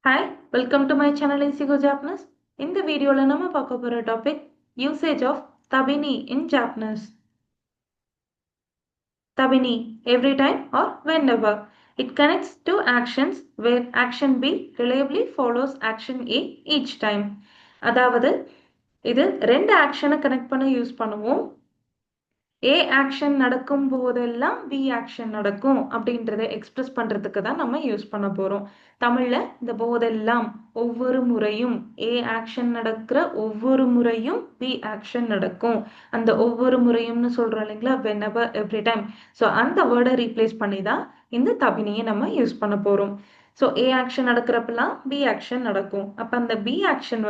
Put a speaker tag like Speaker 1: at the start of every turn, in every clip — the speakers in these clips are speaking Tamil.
Speaker 1: Hi, welcome to my channel Isigo Japanese. In the video, நம்ம பார்க்க போற topic usage of tabini in Japanese. Tabini, every time or whenever. It connects two actions where action B reliably follows action A each time. அதாவது இது ரெண்டு ஆக்ஷனை கனெக்ட் பண்ண யூஸ் பண்ணுவோம். ஏ ஆக்ஷன் நடக்கும் போதெல்லாம் பி ஆக்ஷன் நடக்கும் அப்படின்றத எக்ஸ்பிரஸ் பண்றதுக்கு தான் நம்ம யூஸ் பண்ண போறோம். தமிழ்ல இந்த போதெல்லாம் ஒவ்வொரு முறையும் ஏ ஆக்ஷன் நடக்கிற ஒவ்வொரு முறையும் பி ஆக்ஷன் நடக்கும். அந்த ஒவ்வொரு முறையும்னு சொல்றோம் இல்லைங்களா, whenever every time. ஸோ அந்த வேர்டை ரீப்ளேஸ் பண்ணி தான் இந்த தபினியை நம்ம யூஸ் பண்ண போறோம். ஸோ ஏ ஆக்ஷன் நடக்கிறப்பெல்லாம் பி ஆக்ஷன் நடக்கும். அப்போ அந்த பி ஆக்ஷன்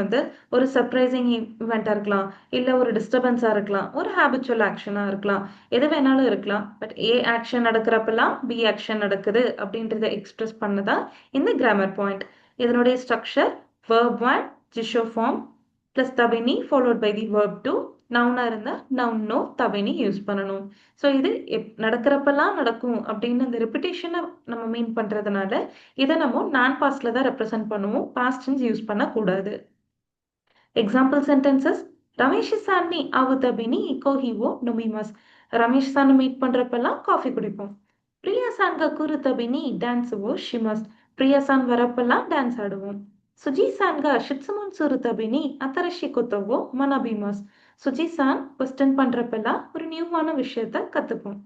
Speaker 1: ஒரு சர்ப்ரைசிங் இவெண்ட்டாக இருக்கலாம், இல்லை ஒரு டிஸ்டர்பன்ஸாக இருக்கலாம், ஒரு ஹேபிச்சுவல் ஆக்ஷனாக இருக்கலாம், எது வேணாலும் இருக்கலாம். பட் ஏ ஆக்ஷன் நடக்கிறப்பெல்லாம் பி ஆக்ஷன் நடக்குது அப்படின்றத எக்ஸ்பிரஸ் பண்ணதான் இந்த கிராமர் பாயிண்ட். இதனுடைய ஸ்ட்ரக்சர் verb 1 ஜிஷோ ஃபார்ம் ப்ளஸ் தபினி ஃபாலோட் பை தி verb 2. நவுனா இருந்தால் நவுன் நோ தபினி யூஸ் பண்ணணும். ஸோ இது நடக்கிறப்பெல்லாம் நடக்கும் அப்படின்னு அந்த ரெப்பிட்டேஷனை நம்ம மீன் பண்ணுறதுனால இதை நம்ம நான் பாஸ்டில் தான் ரெப்ரசன்ட் பண்ணுவோம், பாஸ்ட் டென்ஸ் யூஸ் பண்ணக்கூடாது. எக்ஸாம்பிள் சென்டென்சஸ்: ரமேஷ் சான்னி அவு தபினி கோஹிவோ நொமிமஸ். ரமேஷ் சான் மீட் பண்ணுறப்பெல்லாம் காஃபி குடிப்போம். பிரியா சான்க குரு தபினி டான்ஸுவோ ஷிமஸ். பிரியா சான் வரப்பெல்லாம் டான்ஸ் ஆடுவோம். சுஜி சான்க ஷிட்சுமுன் சுரு தபினி அத்தரஷி குத்தவோ மனபிமஸ். சுஜி சான் கொஸ்டின் பண்றப்பெல்லாம் ஒரு நியூவான விஷயத்த கத்துப்போம்.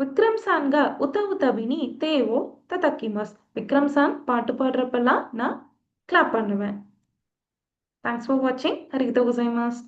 Speaker 1: விக்ரம் சான்க உத்த உத்தபினி தேவோ ததக்கிமஸ். விக்ரம் சான் பாட்டு பாடுறப்பெல்லாம் நான் கிளாப் பண்ணுவேன். தேங்க்ஸ் ஃபார் வாட்சிங். ஹரிதோ கோசைமாஸ்.